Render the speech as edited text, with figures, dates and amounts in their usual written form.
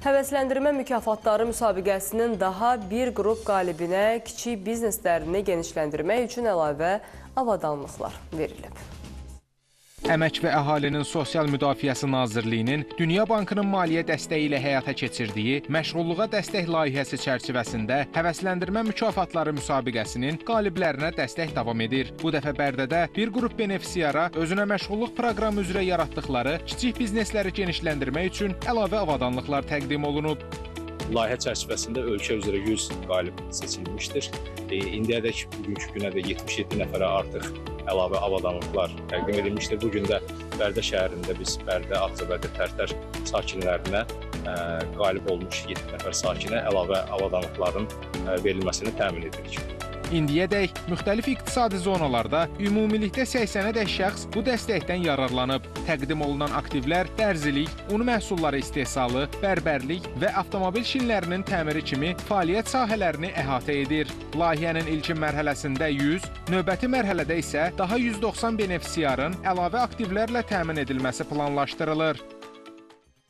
Həvəsləndirmə mükafatları müsabiqəsinin daha bir qrup qalibinə kiçik bizneslərini genişləndirmək üçün əlavə avadanlıqlar verilib. Əmək və Əhalinin Sosial Müdafiəsi Nazirliyinin Dünya Bankının maliyyə dəstəyi ilə həyata keçirdiyi məşğulluğa dəstək layihəsi çərçivəsində həvəsləndirmə mükafatları müsabiqəsinin qaliblərinə dəstək davam edir. Bu dəfə Bərdədə bir qrup benefisiara özünə məşğulluq proqramı üzrə yaratdıqları kiçik biznesləri genişləndirmək üçün əlavə avadanlıqlar təqdim olunub. Layihə çərçivəsində ölkə üzrə 100 qalib seçilmişdir. İndiyədək bugünkü günə də 77 nəfərə artıq əlavə avadanlıqlar təqdim edilmişdir. Bugün də Bərdə şəhərində biz Bərdə, Ağcabədi, Tərtər sakinlərinə qalib olmuş 7 nəfər sakinə əlavə avadanlıqların verilməsini təmin edirik. İndiyədək müxtəlif iqtisadi zonalarda ümumilikdə 80-ədək şəxs bu dəstəkdən yararlanıb. Təqdim olunan aktivlər dərzilik, un məhsulları istehsalı, bərbərlik və avtomobil şinlərinin təmiri kimi fəaliyyət sahələrini əhatə edir. Layihənin ilkin mərhələsində 100, növbəti mərhələdə isə daha 190 benefisiarın əlavə aktivlərlə təmin edilməsi planlaşdırılır.